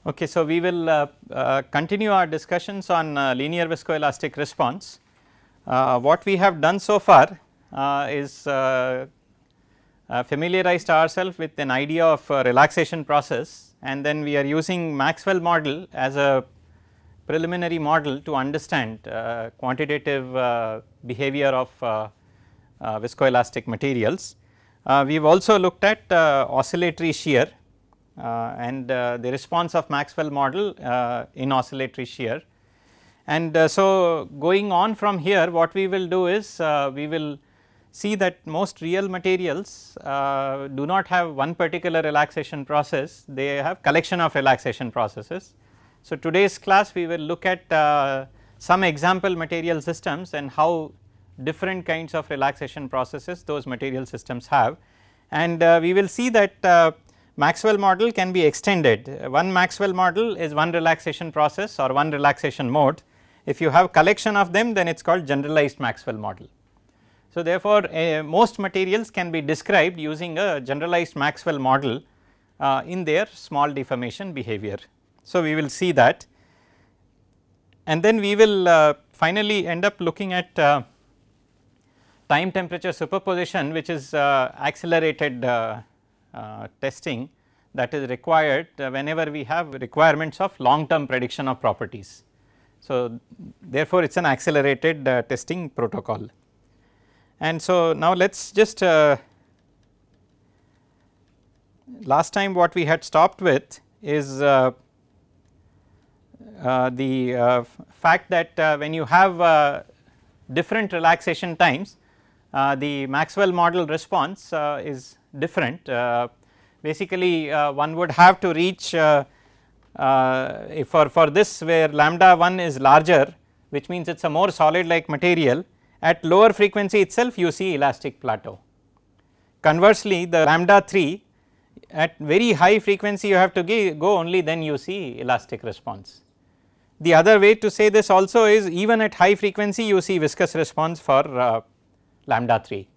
Okay, so we will continue our discussions on linear viscoelastic response. What we have done so far is familiarized ourselves with an idea of relaxation process, and then we are using Maxwell model as a preliminary model to understand quantitative behavior of viscoelastic materials. We have also looked at oscillatory shear and the response of Maxwell model in oscillatory shear. And so, going on from here, what we will do is we will see that most real materials do not have one particular relaxation process, they have collection of relaxation processes. So, today's class we will look at some example material systems and how different kinds of relaxation processes those material systems have, and we will see that Maxwell model can be extended. One Maxwell model is one relaxation process or one relaxation mode. If you have collection of them, then it is called generalized Maxwell model. So, therefore, most materials can be described using a generalized Maxwell model in their small deformation behavior. So, we will see that, and then we will finally end up looking at time temperature superposition, which is accelerated testing that is required whenever we have requirements of long term prediction of properties. So, therefore, it is an accelerated testing protocol. And so, now let us just last time what we had stopped with is the fact that when you have different relaxation times, the Maxwell model response is different. Basically one would have to reach for this where lambda 1 is larger, which means it is a more solid like material, at lower frequency itself you see elastic plateau. Conversely, the lambda 3 at very high frequency you have to go, only then you see elastic response. The other way to say this also is even at high frequency you see viscous response for lambda 3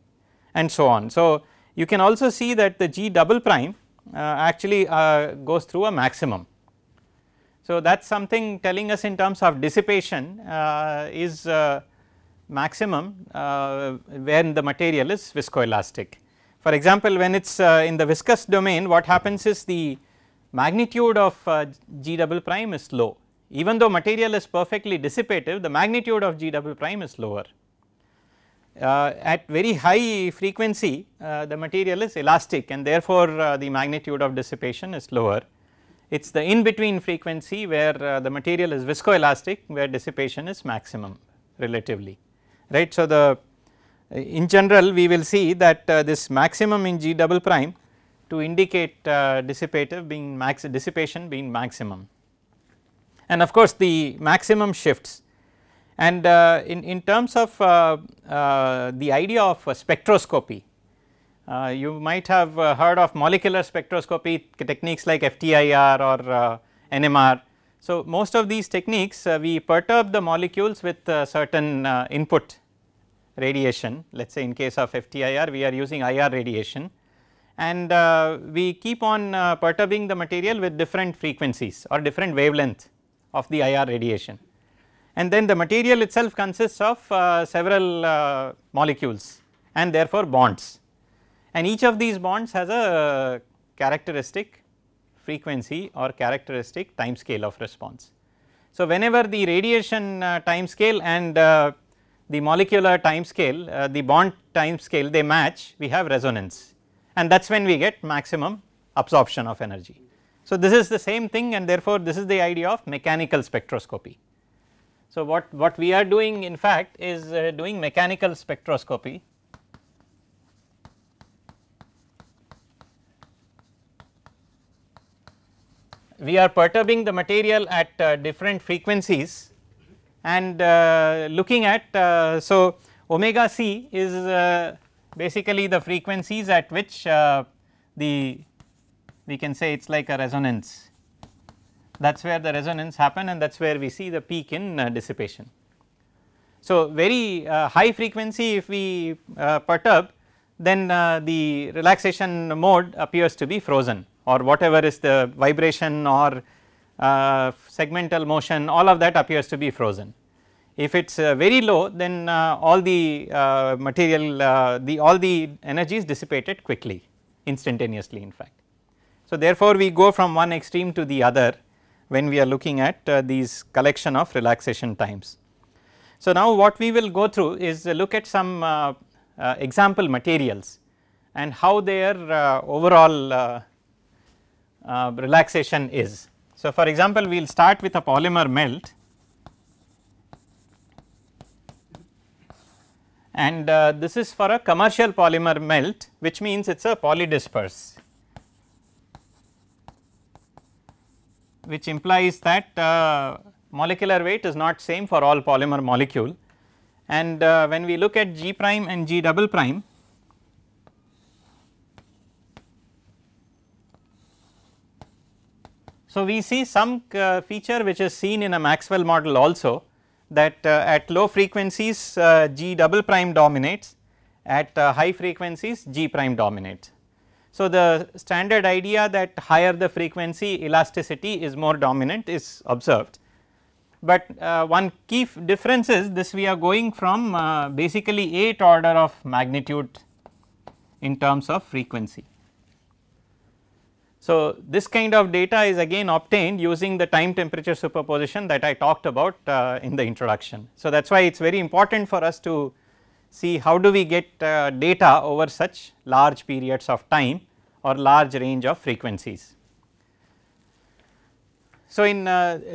and so on. So, you can also see that the G double prime actually goes through a maximum. So, that is something telling us in terms of dissipation is maximum when the material is viscoelastic. For example, when it is in the viscous domain, what happens is the magnitude of G double prime is low. Even though material is perfectly dissipative, the magnitude of G double prime is lower. At very high frequency the material is elastic, and therefore the magnitude of dissipation is lower. It is the in between frequency where the material is viscoelastic, where dissipation is maximum relatively, right. So, the in general we will see that this maximum in G double prime to indicate dissipation being maximum, and of course the maximum shifts. And in terms of the idea of spectroscopy, you might have heard of molecular spectroscopy techniques like FTIR or NMR. So, most of these techniques we perturb the molecules with certain input radiation. Let us say in case of FTIR we are using IR radiation, and we keep on perturbing the material with different frequencies or different wavelength of the IR radiation. And then the material itself consists of several molecules and therefore bonds, and each of these bonds has a characteristic frequency or characteristic time scale of response. So, whenever the radiation time scale and the molecular time scale, the bond time scale, they match, we have resonance, and that is when we get maximum absorption of energy. So, this is the same thing, and therefore, this is the idea of mechanical spectroscopy. So, what we are doing in fact is doing mechanical spectroscopy. We are perturbing the material at different frequencies and looking at so omega c is basically the frequencies at which we can say it is like a resonance. That is where the resonance happen, and that is where we see the peak in dissipation. So, very high frequency if we perturb, then the relaxation mode appears to be frozen, or whatever is the vibration or segmental motion, all of that appears to be frozen. If it is very low, then all the material all the energy is dissipated quickly, instantaneously in fact. So, therefore, we go from one extreme to the other when we are looking at these collection of relaxation times. So, now what we will go through is look at some example materials and how their overall relaxation is. So, for example, we will start with a polymer melt, and this is for a commercial polymer melt, which means it is a polydisperse, which implies that molecular weight is not same for all polymer molecule. And when we look at G prime and G double prime, so we see some feature which is seen in a Maxwell model also, that at low frequencies G double prime dominates, at high frequencies G prime dominates. So, the standard idea that higher the frequency, elasticity is more dominant is observed, but one key difference is this: we are going from basically 8 order of magnitude in terms of frequency. So, this kind of data is again obtained using the time temperature superposition that I talked about in the introduction. So, that is why it is very important for us to see how do we get data over such large periods of time or large range of frequencies. So, in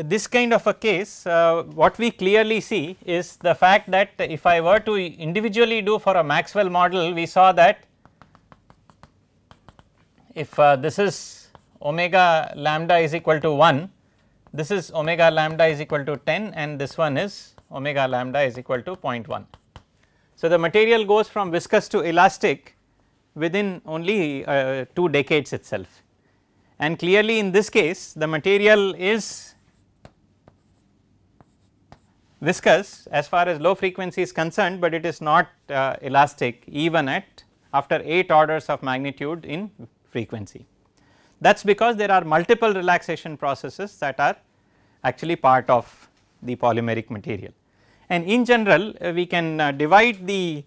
this kind of a case, what we clearly see is the fact that if I were to individually do for a Maxwell model, we saw that if this is omega lambda is equal to 1, this is omega lambda is equal to 10, and this one is omega lambda is equal to 0.1. So, the material goes from viscous to elastic within only 2 decades itself, and clearly in this case the material is viscous as far as low frequency is concerned, but it is not elastic even at after 8 orders of magnitude in frequency. That is because there are multiple relaxation processes that are actually part of the polymeric material. And in general we can divide the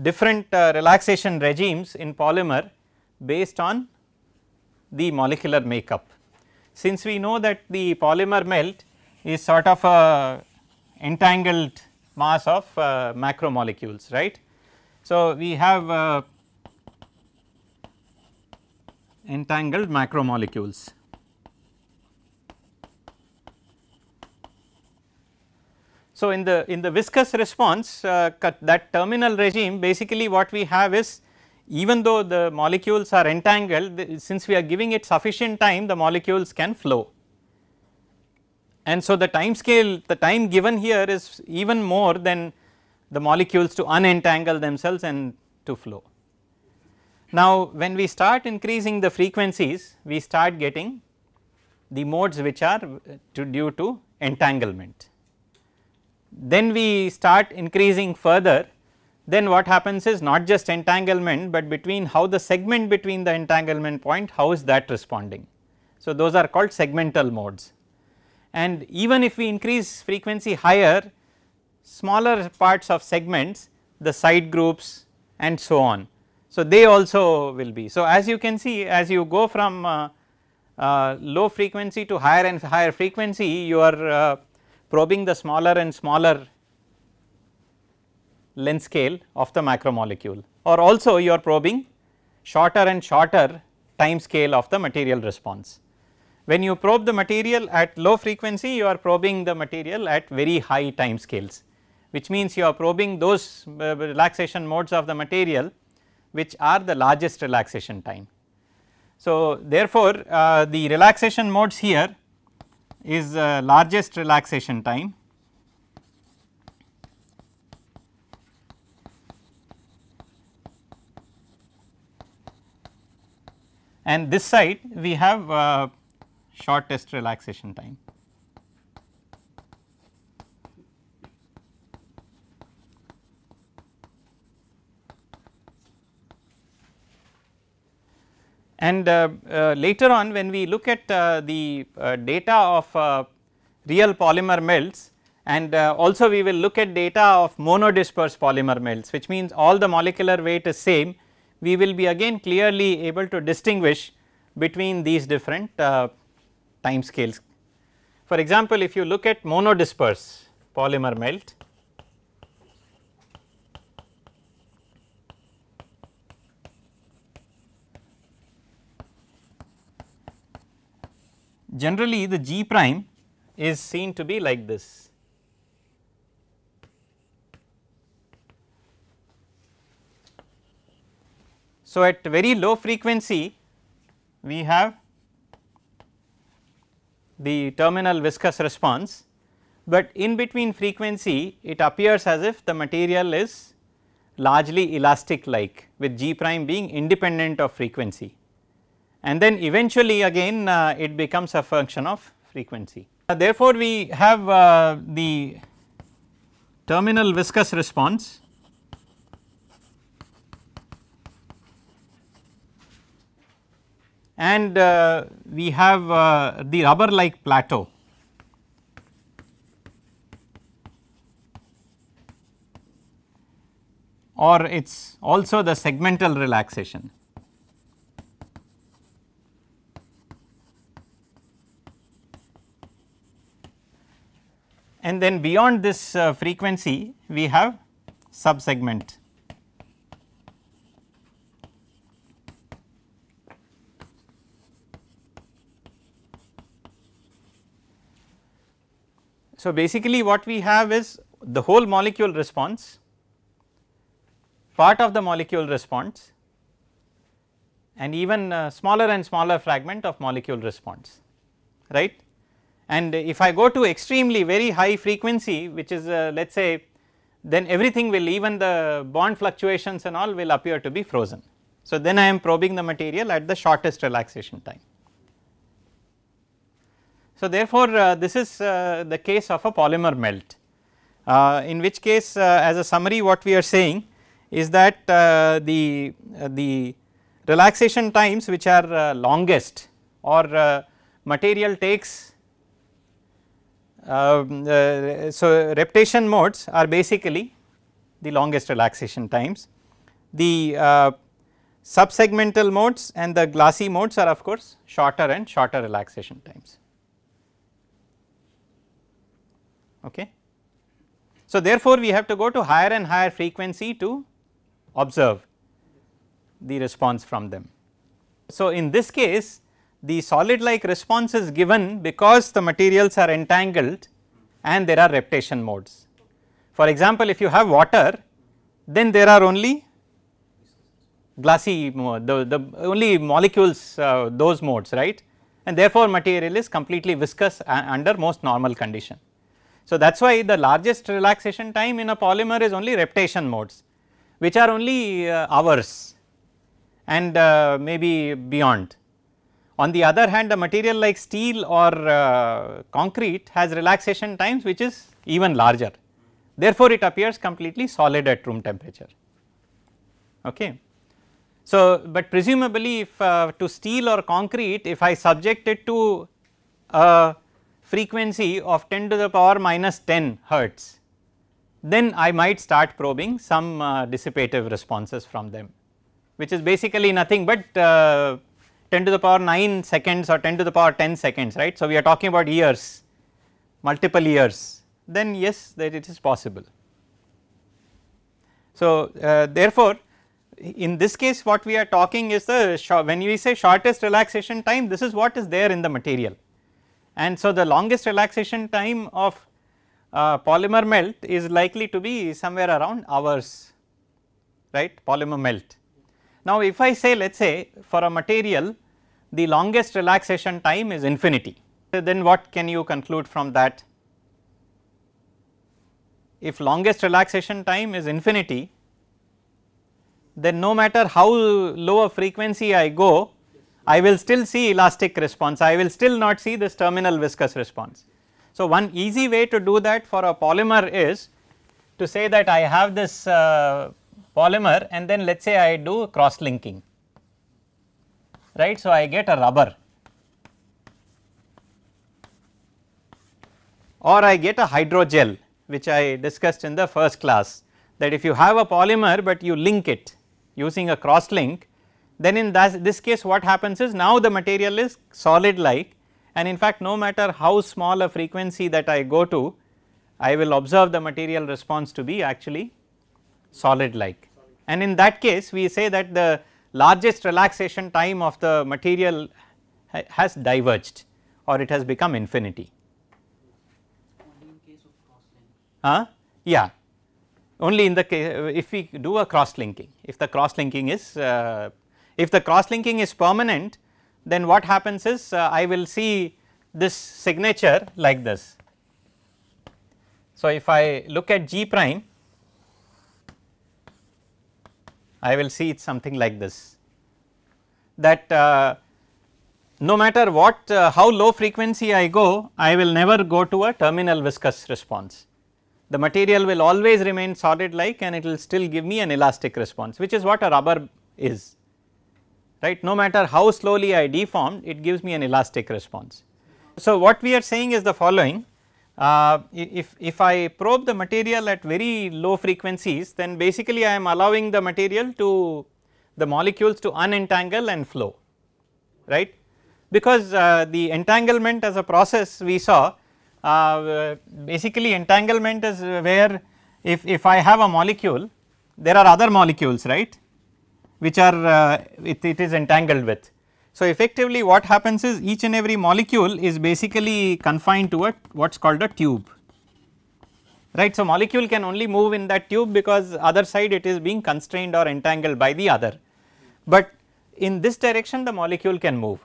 different relaxation regimes in polymer based on the molecular makeup. Since we know that the polymer melt is sort of a entangled mass of macromolecules, right. So, we have entangled macromolecules. So, in the viscous response that terminal regime, basically what we have is, even though the molecules are entangled, since we are giving it sufficient time, the molecules can flow. And so, the time scale, the time given here is even more than the molecules to unentangle themselves and to flow. Now, when we start increasing the frequencies, we start getting the modes which are due to entanglement. Then we start increasing further, then what happens is not just entanglement, but between how the segment between the entanglement point, how is that responding. So, those are called segmental modes, and even if we increase frequency higher, smaller parts of segments, the side groups and so on. So, they also will be. So, as you can see, as you go from low frequency to higher and higher frequency, you are probing the smaller and smaller length scale of the macromolecule, or also you are probing shorter and shorter time scale of the material response. When you probe the material at low frequency, you are probing the material at very high time scales, which means you are probing those relaxation modes of the material which are the largest relaxation time. So, therefore, the relaxation modes here is largest relaxation time, and this side we have shortest relaxation time. And later on when we look at the data of real polymer melts, and also we will look at data of monodisperse polymer melts, which means all the molecular weight is same, we will be again clearly able to distinguish between these different time scales. For example, if you look at monodisperse polymer melt, generally the G prime is seen to be like this. So, at very low frequency we have the terminal viscous response, but in between frequency it appears as if the material is largely elastic like, with G prime being independent of frequency, and then eventually again it becomes a function of frequency. Therefore, we have the terminal viscous response and we have the rubber like plateau. Or it is also the segmental relaxation. And then beyond this frequency we have subsegment. So, basically what we have is the whole molecule response, part of the molecule response, and even smaller and smaller fragment of molecule response, right. And if I go to extremely very high frequency, which is let us say, then everything will, even the bond fluctuations and all will appear to be frozen. So, then I am probing the material at the shortest relaxation time. So, therefore, this is the case of a polymer melt, in which case as a summary what we are saying is that the relaxation times which are longest, or material takes so reptation modes are basically the longest relaxation times. The subsegmental modes and the glassy modes are of course shorter and shorter relaxation times. Okay. So, therefore, we have to go to higher and higher frequency to observe the response from them. So, in this case the solid like response is given because the materials are entangled and there are reptation modes. For example, if you have water, then there are only glassy mode, the only molecules those modes, right, and therefore material is completely viscous under most normal condition. So, that is why the largest relaxation time in a polymer is only reptation modes, which are only hours and maybe beyond. On the other hand, a material like steel or concrete has relaxation times which is even larger, therefore, it appears completely solid at room temperature. Okay. So, but presumably if to steel or concrete, if I subject it to a frequency of 10 to the power minus 10 hertz, then I might start probing some dissipative responses from them, which is basically nothing but 10 to the power 9 seconds or 10 to the power 10 seconds, right. So, we are talking about years, multiple years, then yes, that it is possible. So, therefore, in this case what we are talking is the when we say shortest relaxation time, this is what is there in the material. And so, the longest relaxation time of polymer melt is likely to be somewhere around hours, right, polymer melt. Now, if I say, let us say for a material the longest relaxation time is infinity, then what can you conclude from that? If longest relaxation time is infinity, then no matter how low a frequency I go, I will still see elastic response, I will still not see this terminal viscous response. So, one easy way to do that for a polymer is to say that I have this polymer and then let us say I do cross linking, right. So, I get a rubber or I get a hydrogel, which I discussed in the first class, that if you have a polymer, but you link it using a cross link, then in this case what happens is now the material is solid like, and in fact no matter how small a frequency that I go to, I will observe the material response to be actually solid like, and in that case we say that the largest relaxation time of the material has diverged or it has become infinity. Only in case of cross-link. Yeah, only in the case if we do a cross linking. If the cross linking is permanent, then what happens is I will see this signature like this. So, if I look at G prime, I will see it something like this, that no matter what how low frequency I go, I will never go to a terminal viscous response. The material will always remain solid like and it will still give me an elastic response, which is what a rubber is, right. No matter how slowly I deform, it gives me an elastic response. So, what we are saying is the following. If I probe the material at very low frequencies, then basically I am allowing the material to the molecules to unentangle and flow, right, because the entanglement as a process we saw, basically entanglement is where if I have a molecule, there are other molecules, right, which are it is entangled with. So, effectively what happens is each and every molecule is basically confined to what is called a tube, right. So, molecule can only move in that tube because other side it is being constrained or entangled by the other, but in this direction the molecule can move,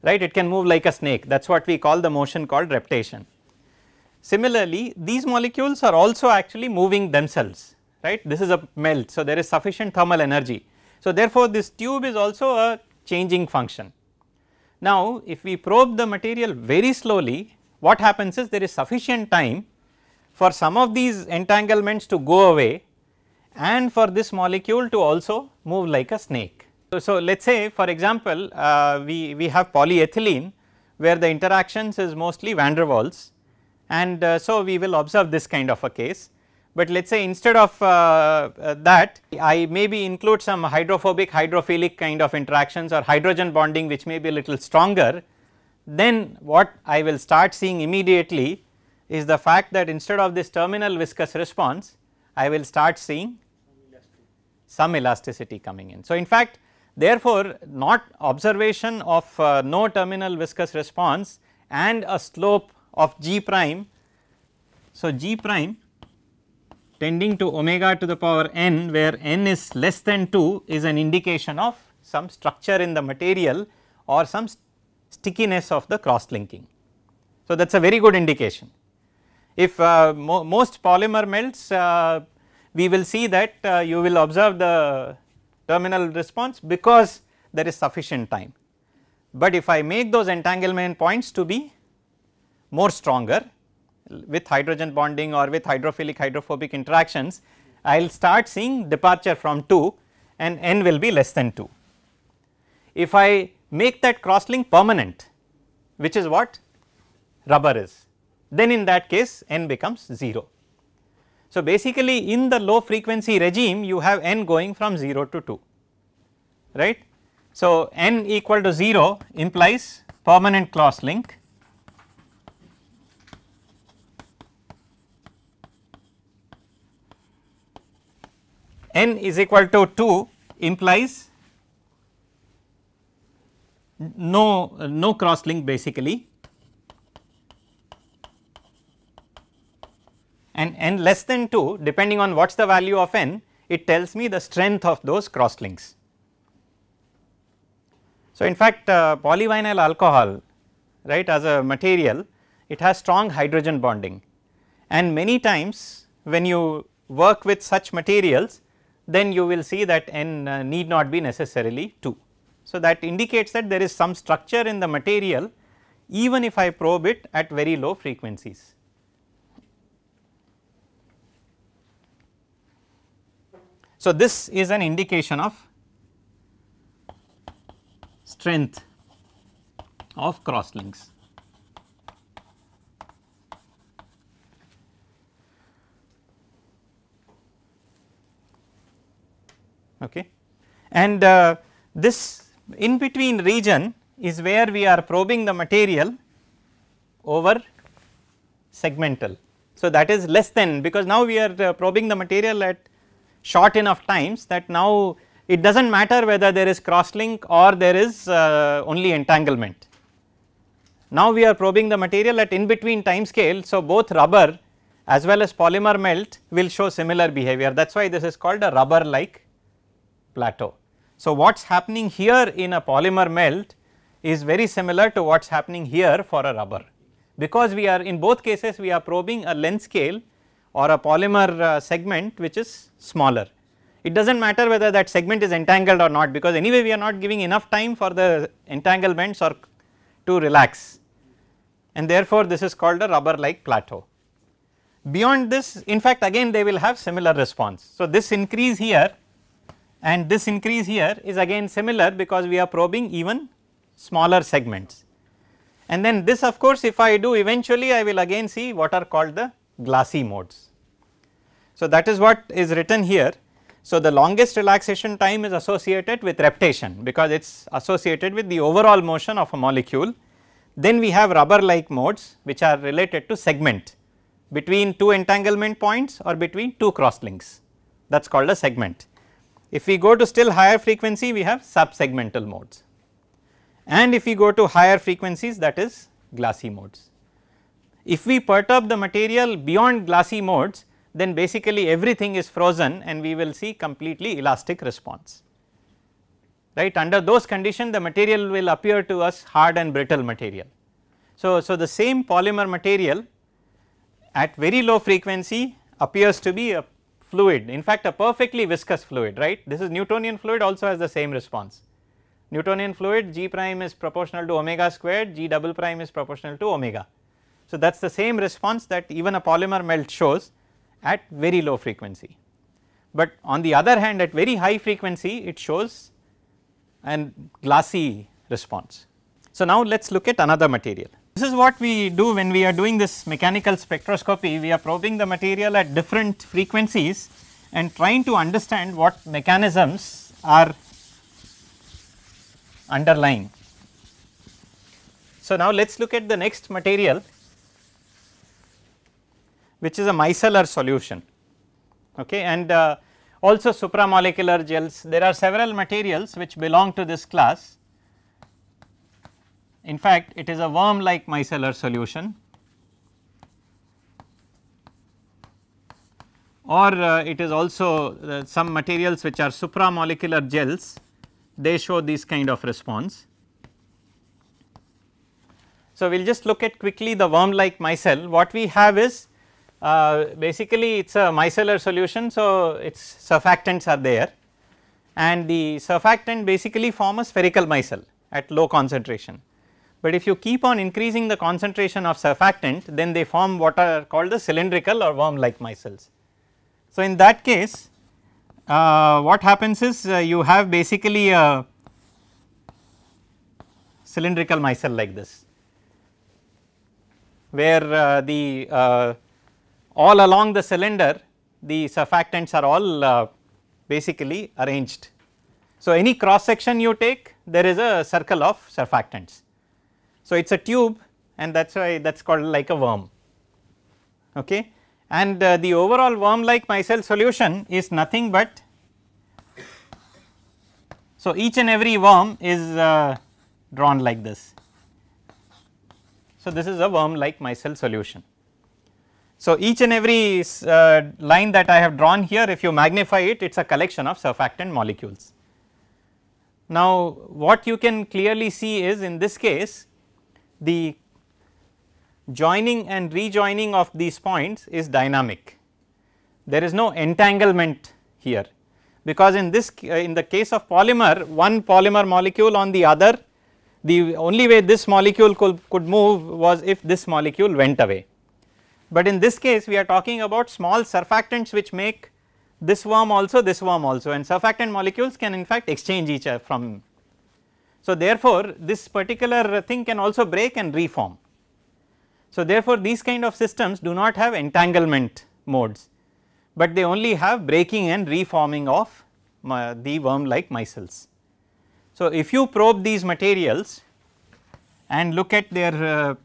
right, it can move like a snake, that is what we call the motion called reptation. Similarly, these molecules are also actually moving themselves, right, this is a melt. So, there is sufficient thermal energy. So, therefore, this tube is also a changing function. Now, if we probe the material very slowly, what happens is there is sufficient time for some of these entanglements to go away and for this molecule to also move like a snake. So, let us say for example, we have polyethylene where the interactions is mostly van der Waals, and so we will observe this kind of a case. But let us say instead of that I maybe include some hydrophobic hydrophilic kind of interactions or hydrogen bonding which may be a little stronger, then what I will start seeing immediately is the fact that instead of this terminal viscous response, I will start seeing some elasticity coming in. So, in fact, therefore, not observation of no terminal viscous response and a slope of G prime. So, G prime tending to omega to the power n, where n is less than 2, is an indication of some structure in the material or some stickiness of the cross linking. So, that is a very good indication. If most polymer melts, we will see that you will observe the terminal response because there is sufficient time. But if I make those entanglement points to be more stronger with hydrogen bonding or with hydrophilic hydrophobic interactions, I will start seeing departure from 2 and n will be less than 2. If I make that cross link permanent, which is what rubber is, then in that case n becomes 0. So, basically in the low frequency regime you have n going from 0 to 2, right. So, n equal to 0 implies permanent cross link. N is equal to 2 implies no cross link basically, and n less than 2, depending on what is the value of n, it tells me the strength of those cross links. So, in fact, polyvinyl alcohol, right, as a material, it has strong hydrogen bonding, and many times when you work with such materials, then you will see that n need not be necessarily 2. So, that indicates that there is some structure in the material even if I probe it at very low frequencies. So, this is an indication of strength of crosslinks. Okay. And this in between region is where we are probing the material over segmental. So, that is less than, because now we are probing the material at short enough times that now it does not matter whether there is crosslink or there is only entanglement. Now we are probing the material at in between time scale. So, both rubber as well as polymer melt will show similar behavior, that is why this is called a rubber like plateau. So, what is happening here in a polymer melt is very similar to what is happening here for a rubber, because we are in both cases we are probing a length scale or a polymer segment which is smaller. It does not matter whether that segment is entangled or not, because anyway we are not giving enough time for the entanglements or to relax, and therefore this is called a rubber like plateau. Beyond this, in fact, again they will have similar response. So, this increase here and this increase here is again similar, because we are probing even smaller segments. And then this, of course, if I do eventually I will again see what are called the glassy modes. So, that is what is written here. So, the longest relaxation time is associated with reptation, because it is associated with the overall motion of a molecule. Then we have rubber like modes which are related to segment between two entanglement points or between two crosslinks, that is called a segment. If we go to still higher frequency, we have subsegmental modes, and if we go to higher frequencies, that is glassy modes. If we perturb the material beyond glassy modes, then basically everything is frozen and we will see completely elastic response, right. Under those conditions the material will appear to us hard and brittle material. So, the same polymer material at very low frequency appears to be a fluid, in fact a perfectly viscous fluid, right. This is Newtonian fluid, also has the same response. Newtonian fluid, G prime is proportional to omega squared, G double prime is proportional to omega. So, that is the same response that even a polymer melt shows at very low frequency, but on the other hand at very high frequency it shows an glassy response. So, now let us look at another material. This is what we do when we are doing this mechanical spectroscopy. We are probing the material at different frequencies and trying to understand what mechanisms are underlying. So, now let us look at the next material, which is a micellar solution, okay, and also supramolecular gels. There are several materials which belong to this class. In fact, it is a worm like micellar solution, or it is also some materials which are supramolecular gels, they show this kind of response. So, we will just look at quickly the worm like micelle. What we have is basically it is a micellar solution. So, its surfactants are there, and the surfactant basically form a spherical micelle at low concentration. But if you keep on increasing the concentration of surfactant, then they form what are called the cylindrical or worm like micelles. So, in that case what happens is you have basically a cylindrical micelle like this, where all along the cylinder the surfactants are all basically arranged. So, any cross section you take, there is a circle of surfactants. So, it is a tube, and that is why that is called like a worm, okay. And the overall worm like micelle solution is nothing but, so each and every worm is drawn like this. So, this is a worm like micelle solution. So, each and every line that I have drawn here, if you magnify it, it is a collection of surfactant molecules. Now, what you can clearly see is in this case the joining and rejoining of these points is dynamic. There is no entanglement here, because in this in the case of polymer, one polymer molecule on the other, the only way this molecule could move was if this molecule went away. But in this case we are talking about small surfactants which make this worm also, and surfactant molecules can in fact exchange each other from. So, therefore, this particular thing can also break and reform. So, therefore, these kind of systems do not have entanglement modes, but they only have breaking and reforming of the worm like micelles. So, if you probe these materials and look at their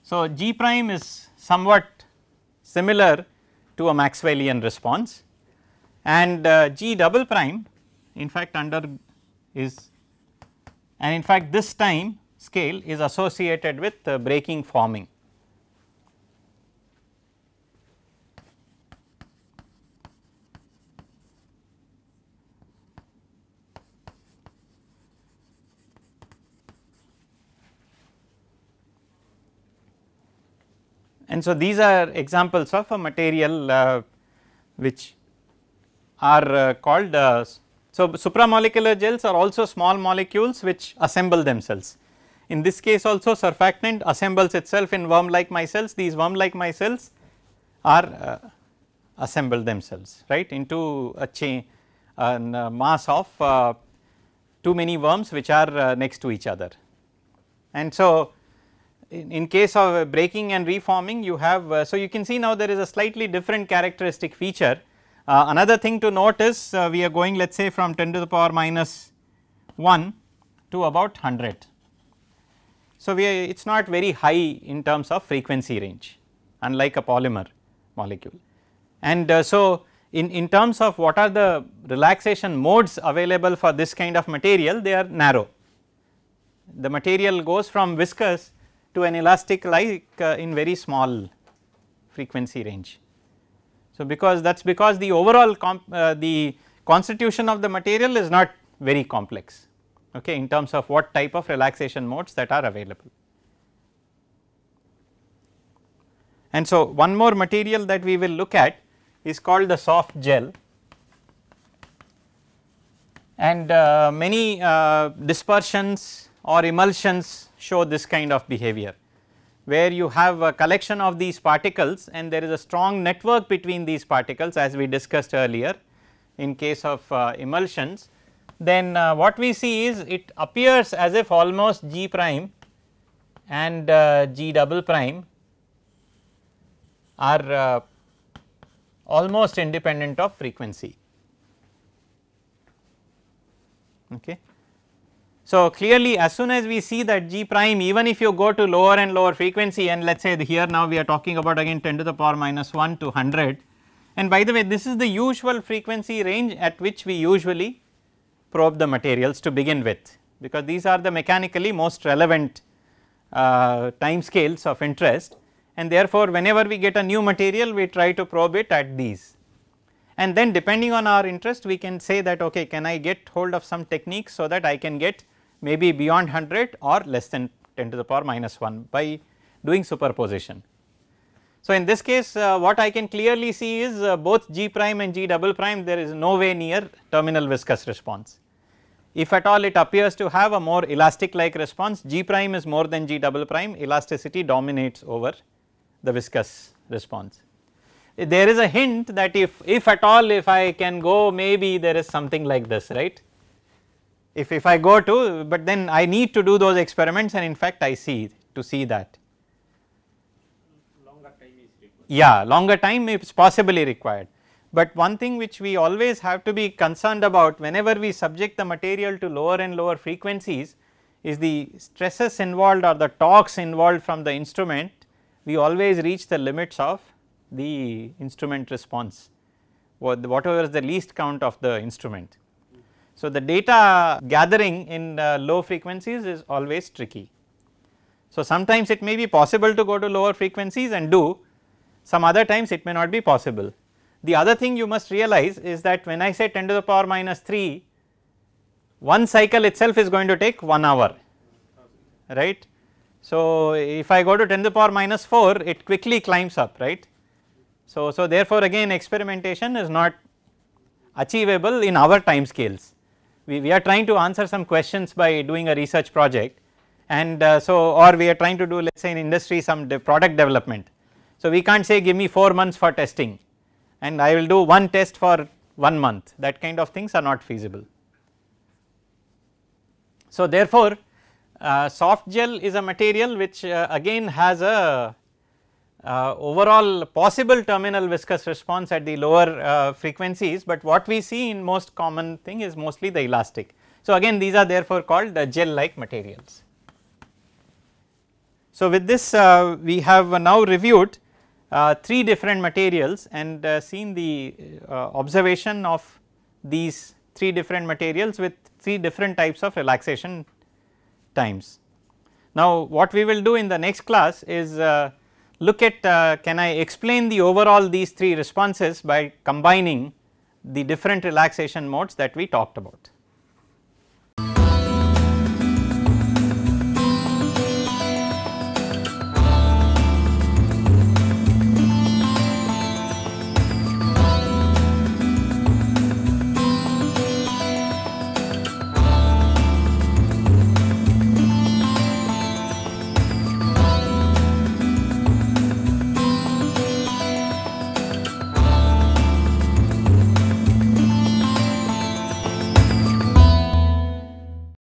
so G prime is somewhat similar to a Maxwellian response, and G double prime in fact is, and in fact this time scale is associated with breaking forming. And so, these are examples of a material which are called so supramolecular gels are also small molecules which assemble themselves. In this case also surfactant assembles itself in worm like micelles. These worm like micelles are assemble themselves right into a chain mass of too many worms which are next to each other. And so, in case of breaking and reforming you have so you can see now there is a slightly different characteristic feature. Another thing to note is we are going let us say from 10 to the power minus 1 to about 100. So, it is not very high in terms of frequency range unlike a polymer molecule. And so, in terms of what are the relaxation modes available for this kind of material, they are narrow. The material goes from viscous to an elastic like in very small frequency range. So, because that is because the overall the constitution of the material is not very complex okay, in terms of what type of relaxation modes that are available. And so, one more material that we will look at is called the soft gel, and many dispersions or emulsions show this kind of behavior, where you have a collection of these particles and there is a strong network between these particles as we discussed earlier in case of emulsions. Then what we see is it appears as if almost G prime and G double prime are almost independent of frequency. Okay. So, clearly as soon as we see that G prime, even if you go to lower and lower frequency, and let us say here now we are talking about again 10 to the power minus 1 to 100, and by the way this is the usual frequency range at which we usually probe the materials to begin with, because these are the mechanically most relevant time scales of interest, and therefore whenever we get a new material we try to probe it at these. And then depending on our interest we can say that okay, can I get hold of some techniques so that I can get maybe beyond 100 or less than 10 to the power minus 1 by doing superposition. So, in this case what I can clearly see is both G prime and G double prime there is no way near terminal viscous response. If at all it appears to have a more elastic like response, G prime is more than G double prime, elasticity dominates over the viscous response. There is a hint that if at all if I can go maybe there is something like this, right. If I go to, but then I need to do those experiments, and in fact I see that. Longer time is required. Yeah, longer time is possibly required, but one thing which we always have to be concerned about whenever we subject the material to lower and lower frequencies is the stresses involved or the torques involved from the instrument. We always reach the limits of the instrument response, whatever is the least count of the instrument. So, the data gathering in low frequencies is always tricky. So, sometimes it may be possible to go to lower frequencies and do, some other times it may not be possible. The other thing you must realize is that when I say 10 to the power minus 3, one cycle itself is going to take 1 hour, right. So, if I go to 10 to the power minus 4, it quickly climbs up, right. So, therefore, again experimentation is not achievable in our time scales. We are trying to answer some questions by doing a research project, and or we are trying to do let us say in industry some product development. So, we can't say give me 4 months for testing and I will do one test for 1 month, that kind of things are not feasible. So, therefore, soft gel is a material which again has a overall possible terminal viscous response at the lower frequencies, but what we see in most common thing is mostly the elastic. So, again these are therefore called gel like materials. So, with this we have now reviewed 3 different materials and seen the observation of these 3 different materials with 3 different types of relaxation times. Now, what we will do in the next class is look at can I explain the overall these 3 responses by combining the different relaxation modes that we talked about.